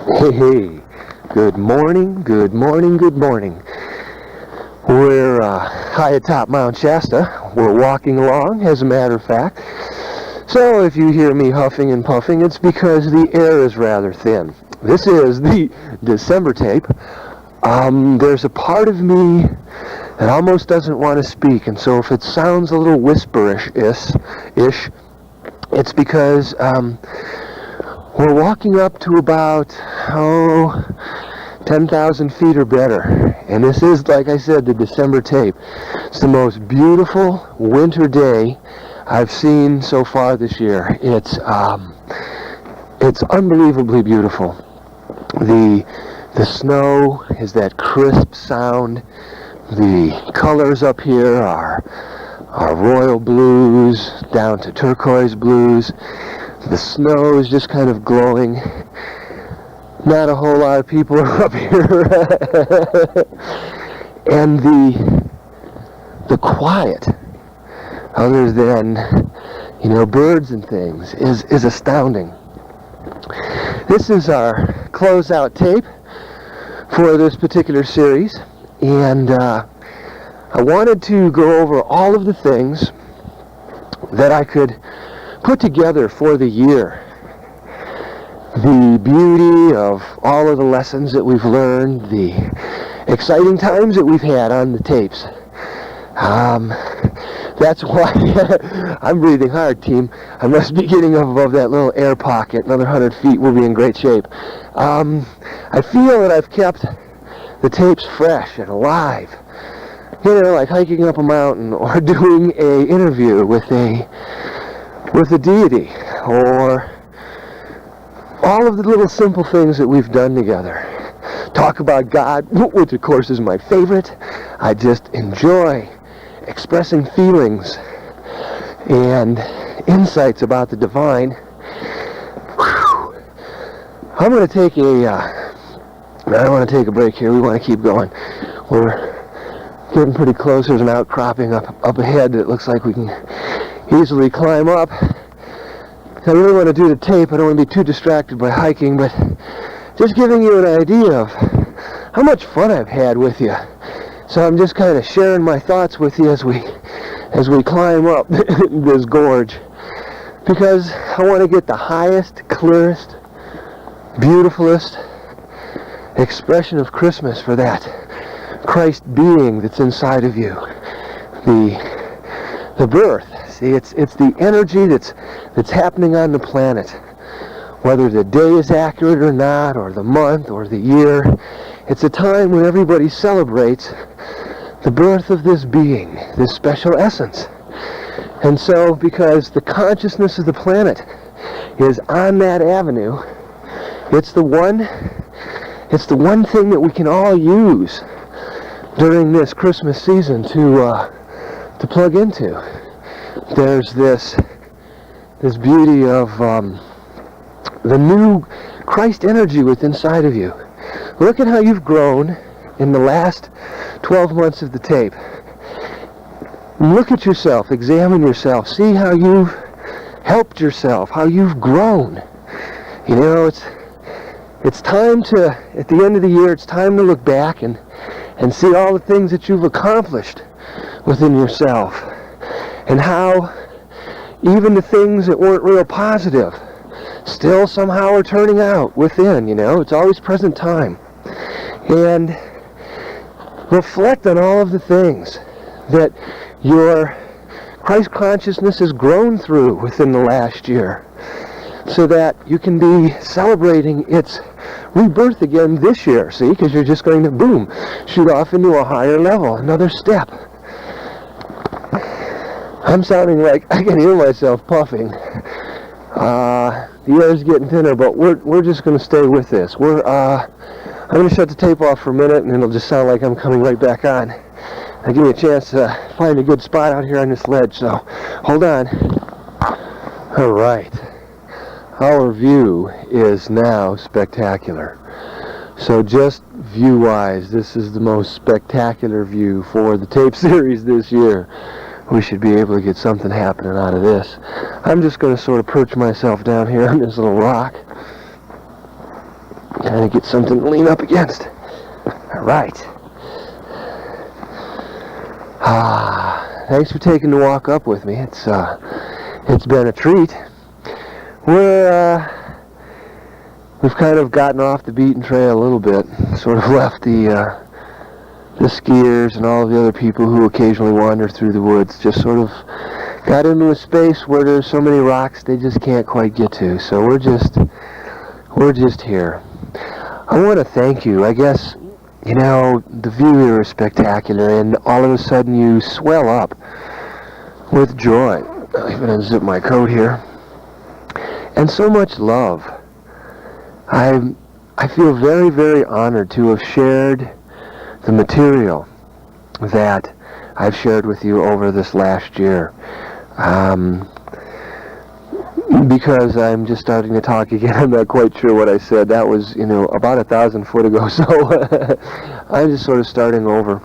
Hey, good morning, good morning, good morning. We're high atop Mount Shasta. We're walking along, as a matter of fact. So if you hear me huffing and puffing, it's because the air is rather thin. This is the December tape. There's a part of me that almost doesn't want to speak, and so if it sounds a little whisperish-ish, it's because we're walking up to about, 10,000 feet or better. And this is, like I said, the December tape. It's the most beautiful winter day I've seen so far this year. It's unbelievably beautiful. The snow is that crisp sound. The colors up here are royal blues down to turquoise blues. The snow is just kind of glowing. Not a whole lot of people are up here. And the quiet, other than, birds and things, is astounding. This is our closeout tape for this particular series. And I wanted to go over all of the things that I could put together for the year. The beauty of all of the lessons that we've learned, the exciting times that we've had on the tapes. That's why I'm breathing hard, team. I must be getting up above that little air pocket. Another 100 feet, we'll be in great shape. I feel that I've kept the tapes fresh and alive. Like hiking up a mountain or doing a interview with a deity, or all of the little simple things that we've done together. Talk about God, which of course is my favorite. I just enjoy expressing feelings and insights about the divine. Whew. I'm going to take I don't want to take a break here. We want to keep going. We're getting pretty close. There's an outcropping up ahead that looks like we can easily climb up. I really want to do the tape. I don't want to be too distracted by hiking, but just giving you an idea of how much fun I've had with you. So I'm just kind of sharing my thoughts with you as we climb up this gorge, because I want to get the highest, clearest, beautifulest expression of Christmas for that Christ being that's inside of you. The birth. See, it's the energy that's happening on the planet. Whether the day is accurate or not, or the month, or the year, it's a time when everybody celebrates the birth of this being, this special essence. And so, because the consciousness of the planet is on that avenue, it's the one thing that we can all use during this Christmas season to plug into. There's this beauty of the new Christ energy within inside of you. Look at how you've grown in the last 12 months of the tape. Look at yourself, examine yourself, see how you've helped yourself, how you've grown. It's time to, at the end of the year, it's time to look back and see all the things that you've accomplished within yourself, and how even the things that weren't real positive still somehow are turning out within. It's always present time. And reflect on all of the things that your Christ consciousness has grown through within the last year, so that you can be celebrating its rebirth again this year, see, because you're just going to, boom, shoot off into a higher level, another step. I'm sounding like I can hear myself puffing. The air's getting thinner, but we're just going to stay with this. I'm going to shut the tape off for a minute, and it'll just sound like I'm coming right back on. Now give me a chance to find a good spot out here on this ledge, so hold on. All right. Our view is now spectacular. So just view-wise, this is the most spectacular view for the tape series this year. We should be able to get something happening out of this. I'm just going to sort of perch myself down here on this little rock. Kind of get something to lean up against. All right. Thanks for taking the walk up with me. It's been a treat. We've kind of gotten off the beaten trail a little bit. Sort of left the skiers and all of the other people who occasionally wander through the woods. Just sort of got into a space where there's so many rocks they just can't quite get to. So we're just here. I want to thank you. I guess, you know, the view here is spectacular, and all of a sudden you swell up with joy. I'll even unzip my coat here. And so much love. I feel very, very honored to have shared the material that I've shared with you over this last year. Because I'm just starting to talk again, I'm not quite sure what I said. That was, you know, about 1,000 foot ago, so I'm just sort of starting over.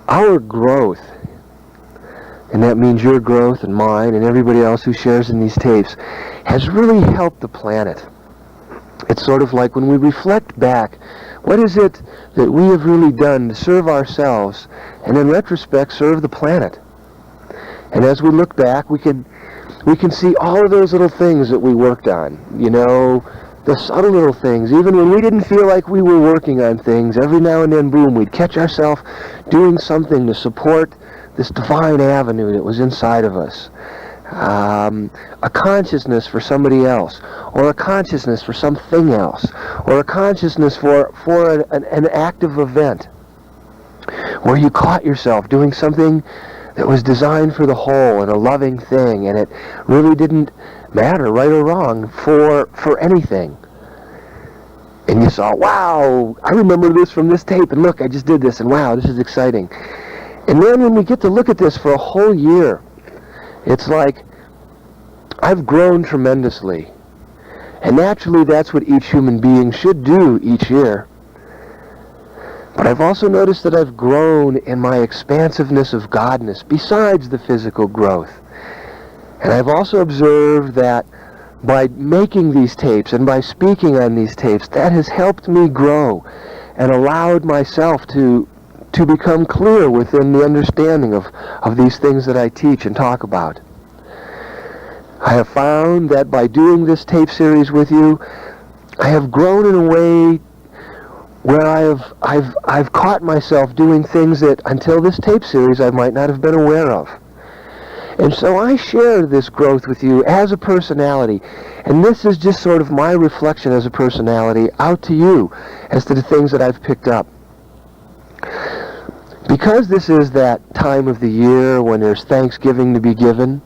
Our growth, and that means your growth and mine and everybody else who shares in these tapes, has really helped the planet. It's sort of like when we reflect back, what is it that we have really done to serve ourselves and in retrospect serve the planet? And as we look back, we can see all of those little things that we worked on. You know, the subtle little things. Even when we didn't feel like we were working on things, every now and then, boom, we'd catch ourselves doing something to support this divine avenue that was inside of us. A consciousness for somebody else, or a consciousness for something else, or a consciousness for an active event where you caught yourself doing something that was designed for the whole and a loving thing, and it really didn't matter, right or wrong, for anything. And you saw, wow, I remember this from this tape, and look, I just did this, and wow, this is exciting. And then when we get to look at this for a whole year, it's like, I've grown tremendously. And naturally, that's what each human being should do each year. But I've also noticed that I've grown in my expansiveness of godness, besides the physical growth. And I've also observed that by making these tapes and by speaking on these tapes, that has helped me grow and allowed myself to become clear within the understanding of these things that I teach and talk about. I have found that by doing this tape series with you, I have grown in a way where I've caught myself doing things that until this tape series I might not have been aware of. And so I share this growth with you as a personality, and this is just sort of my reflection as a personality out to you as to the things that I've picked up. Because this is that time of the year when there's thanksgiving to be given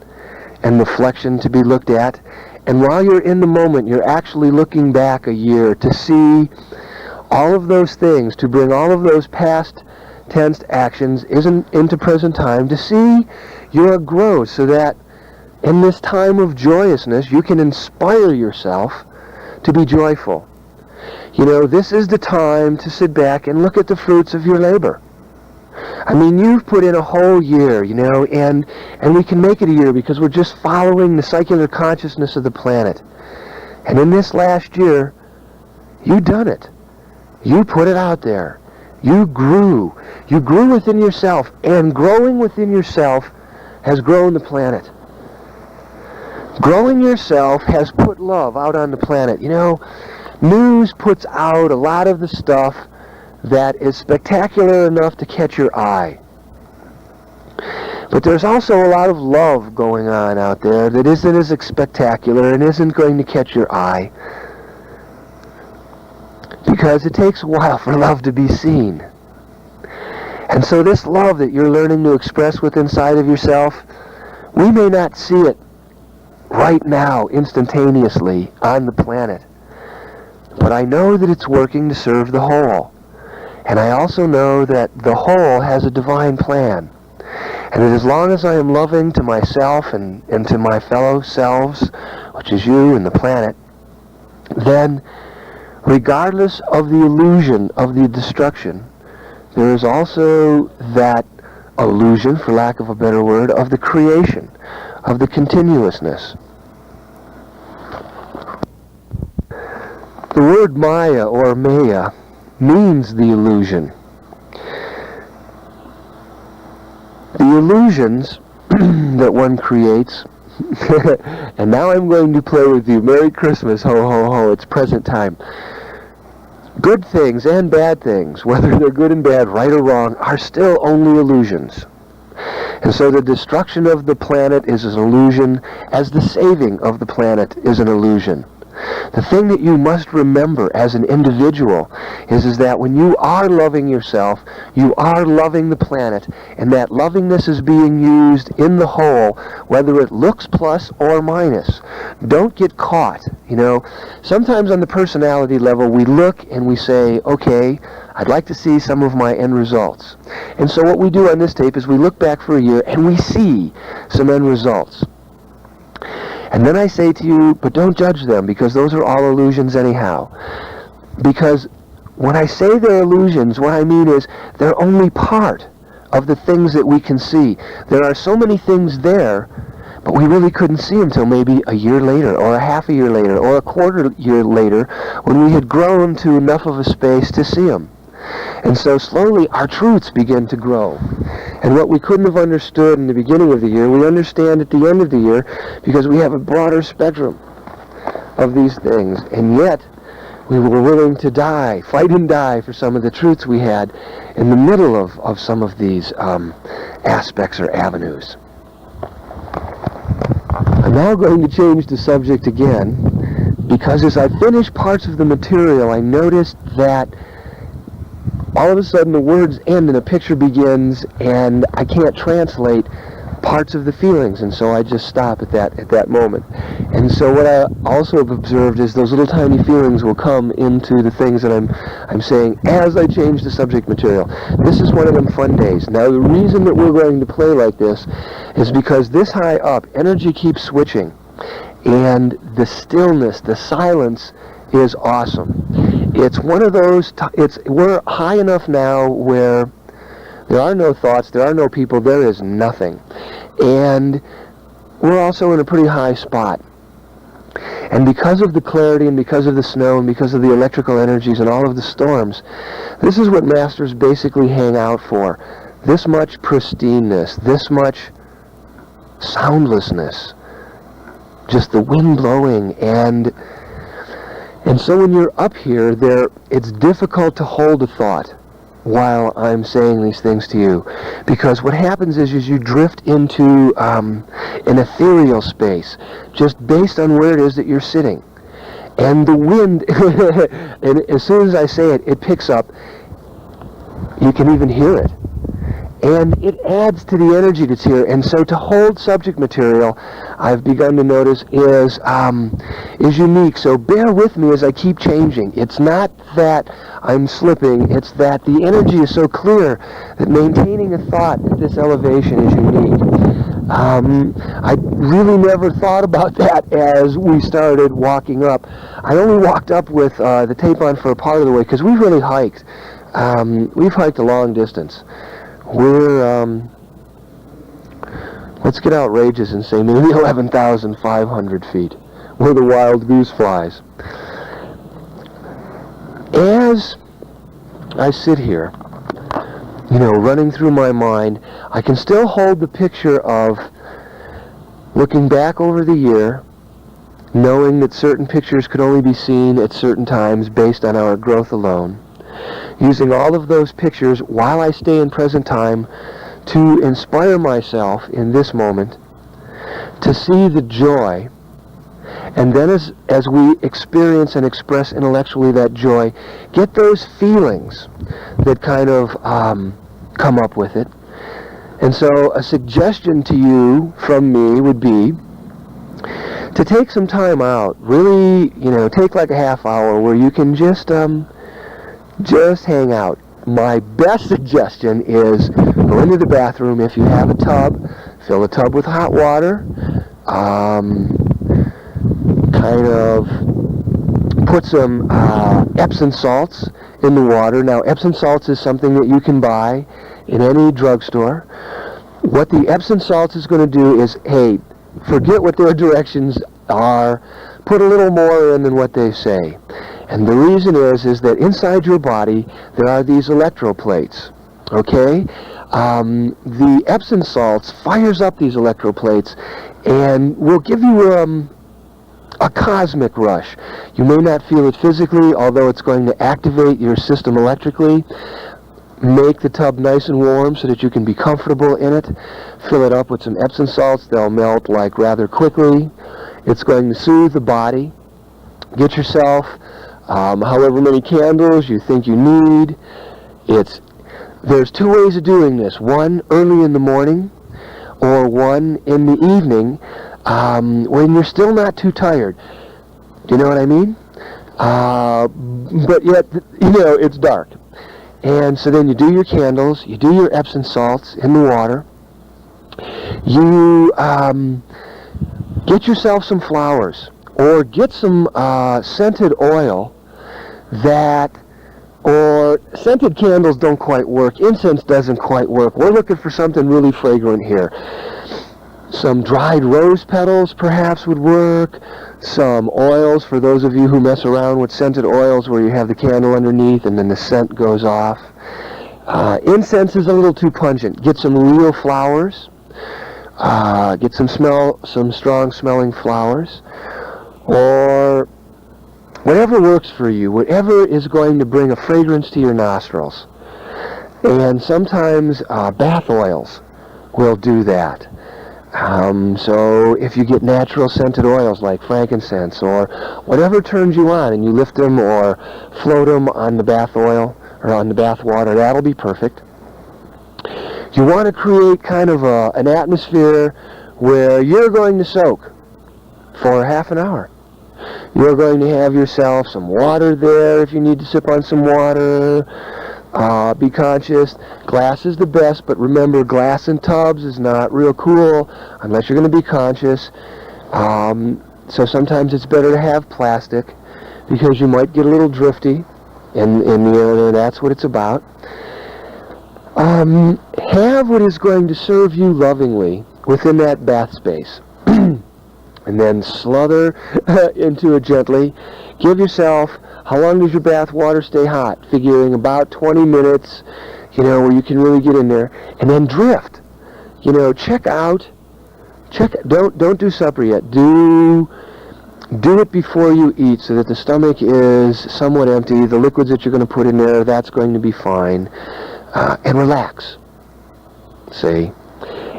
and reflection to be looked at, and while you're in the moment, you're actually looking back a year to see all of those things, to bring all of those past tense actions into present time, to see your growth so that in this time of joyousness you can inspire yourself to be joyful. You know, this is the time to sit back and look at the fruits of your labor. I mean, you've put in a whole year, you know, and we can make it a year because we're just following the circular consciousness of the planet. And in this last year, you've done it. You put it out there. You grew. You grew within yourself, and growing within yourself has grown the planet. Growing yourself has put love out on the planet. You know, news puts out a lot of the stuff that is spectacular enough to catch your eye. But there's also a lot of love going on out there that isn't as spectacular and isn't going to catch your eye. Because it takes a while for love to be seen. And so this love that you're learning to express within inside of yourself, we may not see it right now, instantaneously, on the planet. But I know that it's working to serve the whole. And I also know that the whole has a divine plan. And that as long as I am loving to myself and to my fellow selves, which is you and the planet, then regardless of the illusion of the destruction, there is also that illusion, for lack of a better word, of the creation, of the continuousness. The word Maya or Maya means the illusion. The illusions that one creates, and now I'm going to play with you. Merry Christmas, ho ho ho, it's present time. Good things and bad things, whether they're good and bad, right or wrong, are still only illusions. And so the destruction of the planet is an illusion, as the saving of the planet is an illusion. The thing that you must remember as an individual is that when you are loving yourself, you are loving the planet, and that lovingness is being used in the whole, whether it looks plus or minus. Don't get caught. Sometimes on the personality level, we look and we say, okay, I'd like to see some of my end results. And so what we do on this tape is we look back for a year and we see some end results. And then I say to you, but don't judge them, because those are all illusions anyhow. Because when I say they're illusions, what I mean is they're only part of the things that we can see. There are so many things there, but we really couldn't see them till maybe a year later, or a half a year later, or a quarter year later, when we had grown to enough of a space to see them. And so slowly our truths begin to grow. And what we couldn't have understood in the beginning of the year, we understand at the end of the year, because we have a broader spectrum of these things. And yet, we were willing to die, fight and die for some of the truths we had in the middle of some of these aspects or avenues. I'm now going to change the subject again, because as I finished parts of the material, I noticed that all of a sudden the words end and a picture begins, and I can't translate parts of the feelings, and so I just stop at that moment. And so what I also have observed is those little tiny feelings will come into the things that I'm saying as I change the subject material. This is one of them fun days. Now the reason that we're going to play like this is because this high up, energy keeps switching, and the stillness, the silence is awesome. It's one of those, we're high enough now where there are no thoughts, there are no people, there is nothing. And we're also in a pretty high spot. And because of the clarity and because of the snow and because of the electrical energies and all of the storms, this is what masters basically hang out for. This much pristineness, this much soundlessness, just the wind blowing, and so when you're up here, it's difficult to hold a thought while I'm saying these things to you, because what happens is you drift into an ethereal space just based on where it is that you're sitting. And the wind, and as soon as I say it, it picks up. You can even hear it. And it adds to the energy that's here. And so to hold subject material, I've begun to notice, is unique. So bear with me as I keep changing. It's not that I'm slipping. It's that the energy is so clear that maintaining a thought at this elevation is unique. I really never thought about that as we started walking up. I only walked up with the tape on for a part of the way, because we've really hiked. We've hiked a long distance. We're, let's get outrageous and say maybe 11,500 feet, where the wild goose flies. As I sit here, running through my mind, I can still hold the picture of looking back over the year, knowing that certain pictures could only be seen at certain times based on our growth alone. Using all of those pictures while I stay in present time to inspire myself in this moment, to see the joy, and then as we experience and express intellectually that joy, get those feelings that kind of come up with it. And so a suggestion to you from me would be to take some time out, really, take like a half hour where you can just hang out. My best suggestion is go into the bathroom. If you have a tub, fill the tub with hot water. Kind of put some Epsom salts in the water. Now, Epsom salts is something that you can buy in any drugstore. What the Epsom salts is going to do is, hey, forget what their directions are. Put a little more in than what they say. And the reason is that inside your body there are these electroplates. Okay? The Epsom salts fires up these electroplates and will give you a cosmic rush. You may not feel it physically, although it's going to activate your system electrically. Make the tub nice and warm so that you can be comfortable in it. Fill it up with some Epsom salts. They'll melt like rather quickly. It's going to soothe the body. Get yourself however many candles you think you need. There's two ways of doing this. One early in the morning or one in the evening when you're still not too tired. Do you know what I mean? But yet, it's dark. And so then you do your candles, you do your Epsom salts in the water, you get yourself some flowers, or get some scented oil or scented candles don't quite work, incense doesn't quite work. We're looking for something really fragrant here. Some dried rose petals perhaps would work. Some oils for those of you who mess around with scented oils where you have the candle underneath and then the scent goes off. Incense is a little too pungent. Get some real flowers. Get some strong smelling flowers. Or whatever works for you, whatever is going to bring a fragrance to your nostrils. And sometimes bath oils will do that. So if you get natural scented oils like frankincense or whatever turns you on and you lift them or float them on the bath oil or on the bath water, that'll be perfect. You want to create kind of an atmosphere where you're going to soak for half an hour. You're going to have yourself some water there if you need to sip on some water. Be conscious. Glass is the best, but remember, glass in tubs is not real cool unless you're going to be conscious. So sometimes it's better to have plastic because you might get a little drifty in the area. That's what it's about. Have what is going to serve you lovingly within that bath space. And then slither into it gently. Give yourself, how long does your bath water stay hot? Figuring about 20 minutes, where you can really get in there. And then drift. Don't do supper yet. Do it before you eat so that the stomach is somewhat empty. The liquids that you're going to put in there, that's going to be fine. And relax. See?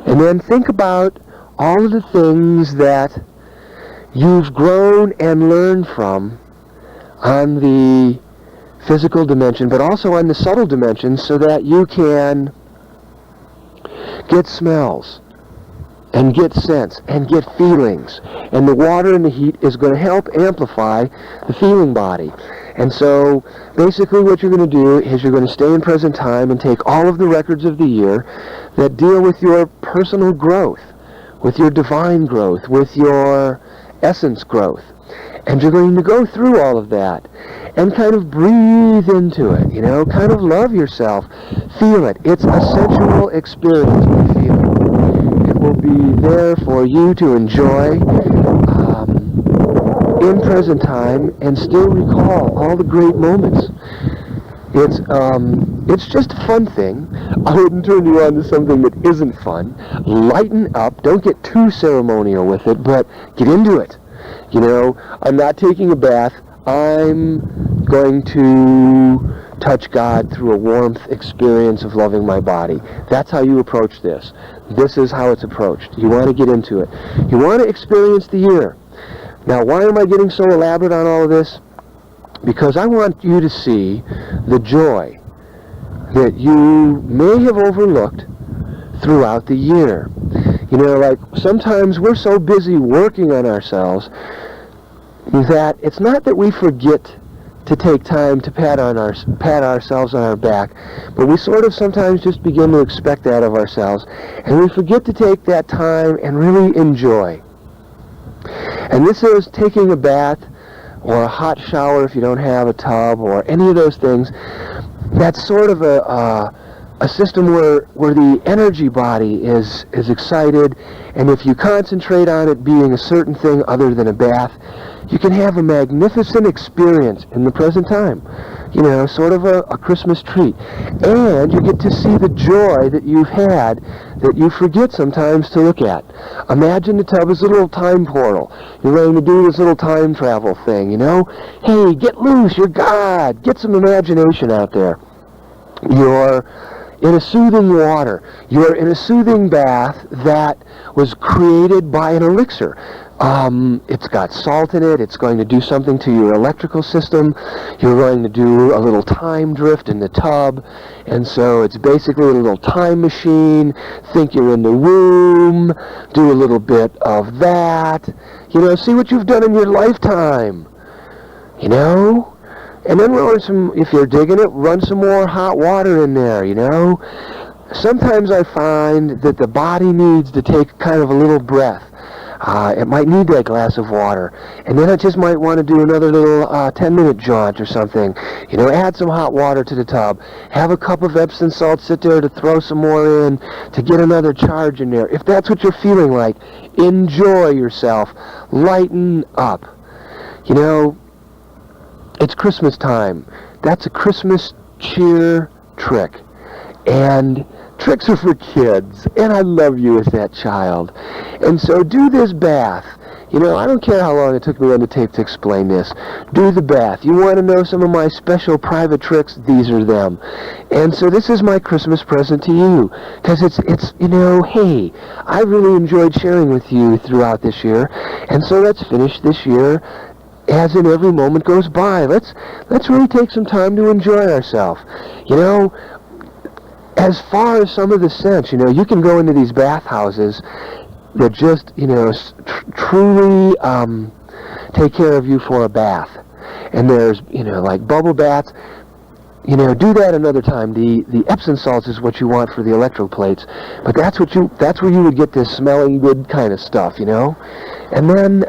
And then think about all of the things that you've grown and learned from on the physical dimension, but also on the subtle dimension so that you can get smells and get scents and get feelings. And the water and the heat is going to help amplify the feeling body. And so basically what you're going to do is you're going to stay in present time and take all of the records of the year that deal with your personal growth, with your divine growth, with your essence growth. And you're going to go through all of that and kind of breathe into it, kind of love yourself. Feel it. It's a sensual experience, my feeling. It will be there for you to enjoy in present time and still recall all the great moments. It's just a fun thing. I wouldn't turn you on to something that isn't fun. Lighten up. Don't get too ceremonial with it, but get into it. I'm not taking a bath. I'm going to touch God through a warmth experience of loving my body. That's how you approach this. This is how it's approached. You want to get into it. You want to experience the year. Now, why am I getting so elaborate on all of this? Because I want you to see the joy that you may have overlooked throughout the year. Like sometimes we're so busy working on ourselves that it's not that we forget to take time to pat ourselves on our back, but we sort of sometimes just begin to expect that of ourselves, and we forget to take that time and really enjoy. And this is taking a bath or a hot shower if you don't have a tub or any of those things. That's sort of a system where the energy body is excited, and if you concentrate on it being a certain thing other than a bath, you can have a magnificent experience in the present time. You know, sort of a Christmas treat. And you get to see the joy that you've had that you forget sometimes to look at. Imagine the tub as a little time portal. You're ready to do this little time travel thing, you know? Hey, get loose, you're God. Get some imagination out there. You're in a soothing water. You're in a soothing bath that was created by an elixir. It's got salt in it. It's going to do something to your electrical system. You're going to do a little time drift in the tub. And so it's basically a little time machine. Think you're in the womb. Do a little bit of that. You know, see what you've done in your lifetime. You know? And then run some, if you're digging it, run some more hot water in there, you know? Sometimes I find that the body needs to take kind of a little breath. It might need that glass of water. And then it just might want to do another little 10-minute jaunt or something. You know, add some hot water to the tub. Have a cup of Epsom salt, sit there to throw some more in, to get another charge in there. If that's what you're feeling like, enjoy yourself. Lighten up. You know, it's Christmas time. That's a Christmas cheer trick. And tricks are for kids. And I love you as that child. And so do this bath. You know, I don't care how long it took me on the tape to explain this. Do the bath. You want to know some of my special private tricks? These are them. And so this is my Christmas present to you. Because it's you know, hey, I really enjoyed sharing with you throughout this year. And so let's finish this year as in every moment goes by. Let's really take some time to enjoy ourselves. You know, as far as some of the scents, you know, you can go into these bathhouses that just, you know, truly take care of you for a bath. And there's, you know, like bubble baths. You know, do that another time. The Epsom salts is what you want for the electroplates. But that's where you would get this smelling good kind of stuff, you know. And then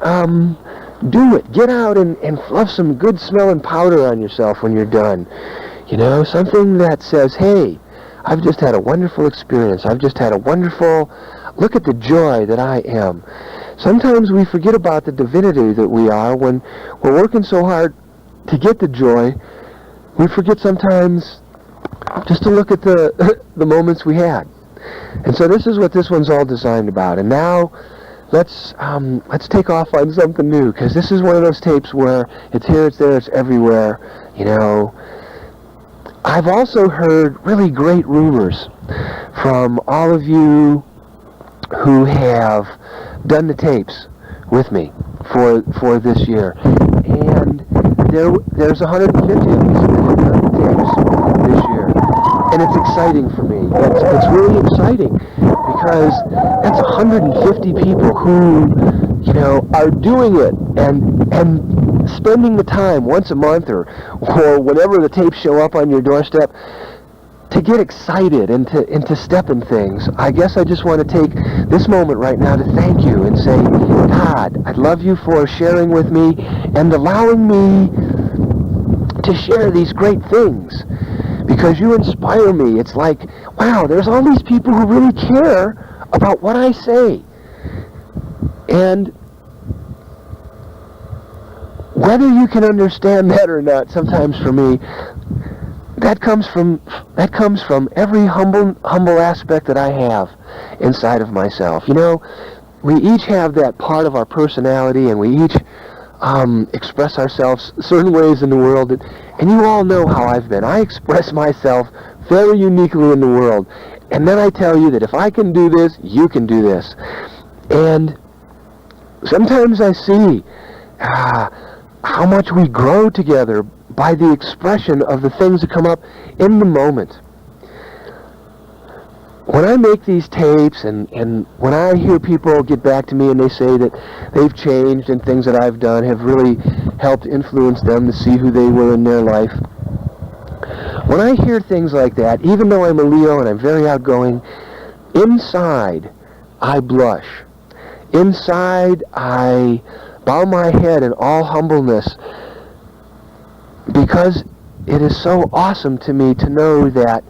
do it. Get out and fluff some good smelling powder on yourself when you're done. You know, something that says, hey, I've just had a wonderful experience. I've just had a wonderful, look at the joy that I am. Sometimes we forget about the divinity that we are when we're working so hard to get the joy. We forget sometimes just to look at the moments we had. And so this is what this one's all designed about. And now let's take off on something new, because this is one of those tapes where it's here, it's there, it's everywhere. You know, I've also heard really great rumors from all of you who have done the tapes with me for this year, and there's 150 of us that have done the tapes this year, and it's exciting for me. It's really exciting because that's 150 people who, you know, are doing it and spending the time once a month or whenever the tapes show up on your doorstep to get excited and to step in things. I guess I just want to take this moment right now to thank you and say, God, I love you for sharing with me and allowing me to share these great things, because you inspire me. It's like, wow, there's all these people who really care about what I say. And whether you can understand that or not, sometimes for me, that comes from every humble aspect that I have inside of myself. You know, we each have that part of our personality, and we each express ourselves certain ways in the world, and you all know how I've been. I express myself very uniquely in the world, and then I tell you that if I can do this, you can do this. And sometimes I see how much we grow together by the expression of the things that come up in the moment. When I make these tapes and when I hear people get back to me and they say that they've changed and things that I've done have really helped influence them to see who they were in their life, when I hear things like that, even though I'm a Leo and I'm very outgoing, inside I blush. Inside I bow my head in all humbleness, because it is so awesome to me to know that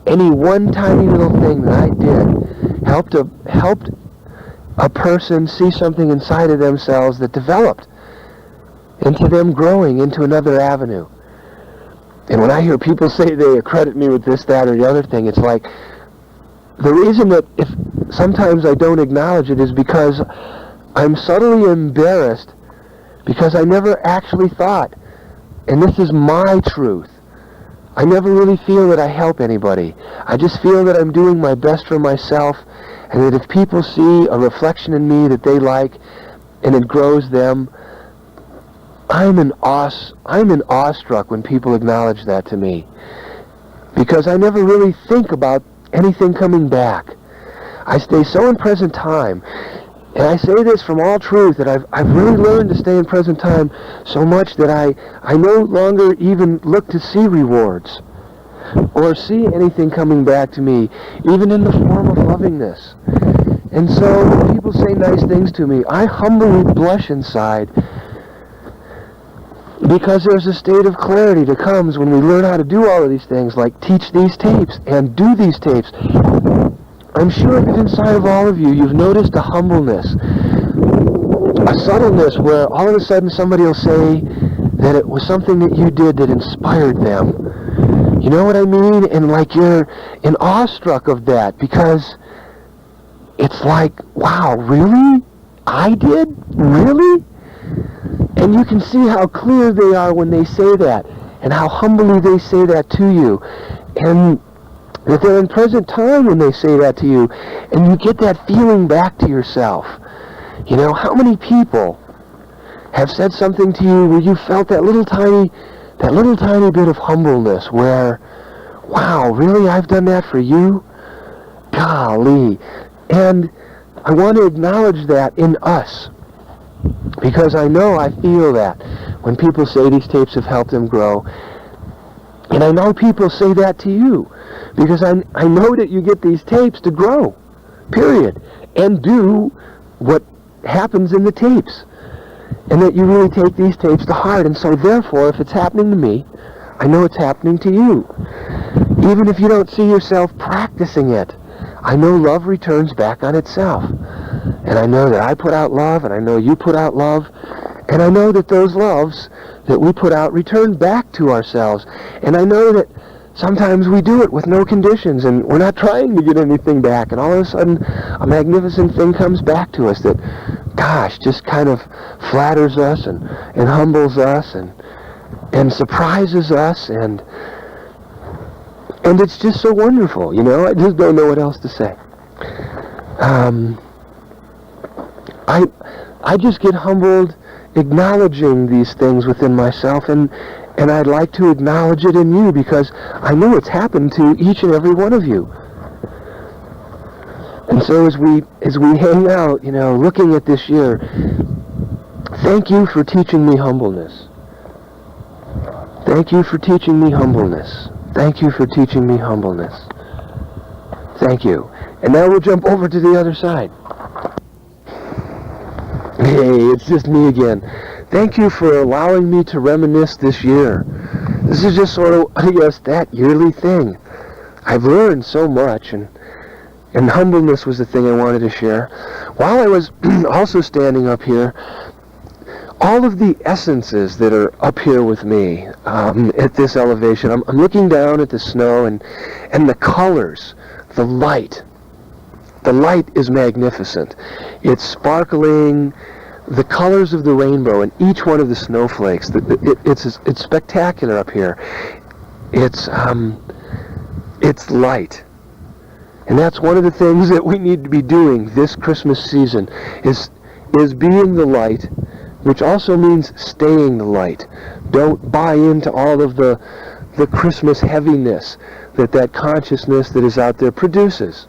any one tiny little thing that I did helped a person see something inside of themselves that developed into them growing into another avenue. And when I hear people say they accredit me with this, that, or the other thing, it's like, the reason that if sometimes I don't acknowledge it is because I'm subtly embarrassed, because I never actually thought, and this is my truth, I never really feel that I help anybody. I just feel that I'm doing my best for myself, and that if people see a reflection in me that they like, and it grows them, I'm awestruck when people acknowledge that to me, because I never really think about anything coming back. I stay so in present time, and I say this from all truth, that I've really learned to stay in present time so much that I no longer even look to see rewards or see anything coming back to me, even in the form of lovingness. And so when people say nice things to me, I humbly blush inside, because there's a state of clarity that comes when we learn how to do all of these things, like teach these tapes and do these tapes. I'm sure that inside of all of you, you've noticed a humbleness, a subtleness, where all of a sudden somebody will say that it was something that you did that inspired them. You know what I mean? And like you're awestruck of that, because it's like, wow, really? I did? Really? And you can see how clear they are when they say that, and how humbly they say that to you, and that they're in present time when they say that to you, and you get that feeling back to yourself. You know, how many people have said something to you where you felt that little tiny bit of humbleness, where, wow, really, I've done that for you? Golly. And I want to acknowledge that in us, because I feel that when people say these tapes have helped them grow. And I know people say that to you, because I know that you get these tapes to grow, period, and do what happens in the tapes, and that you really take these tapes to heart. And so therefore, if it's happening to me, I know it's happening to you. Even if you don't see yourself practicing it, I know love returns back on itself. And I know that I put out love, and I know you put out love, and I know that those loves that we put out return back to ourselves. And I know that sometimes we do it with no conditions, and we're not trying to get anything back, and all of a sudden a magnificent thing comes back to us that, gosh, just kind of flatters us and humbles us and surprises us, and it's just so wonderful, you know. I just don't know what else to say. I just get humbled acknowledging these things within myself, and I'd like to acknowledge it in you, because I know it's happened to each and every one of you. And so as we hang out, you know, looking at this year, thank you for teaching me humbleness. Thank you for teaching me humbleness. Thank you for teaching me humbleness. Thank you. And now we'll jump over to the other side. Hey, it's just me again. Thank you for allowing me to reminisce this year. This is just sort of, I guess, that yearly thing. I've learned so much, and humbleness was the thing I wanted to share. While I was also standing up here, all of the essences that are up here with me at this elevation, I'm looking down at the snow and the colors, the light. The light is magnificent. It's sparkling, the colors of the rainbow and each one of the snowflakes. It's spectacular up here. It's light. And that's one of the things that we need to be doing this Christmas season, is being the light, which also means staying the light. Don't buy into all of the Christmas heaviness that consciousness that is out there produces.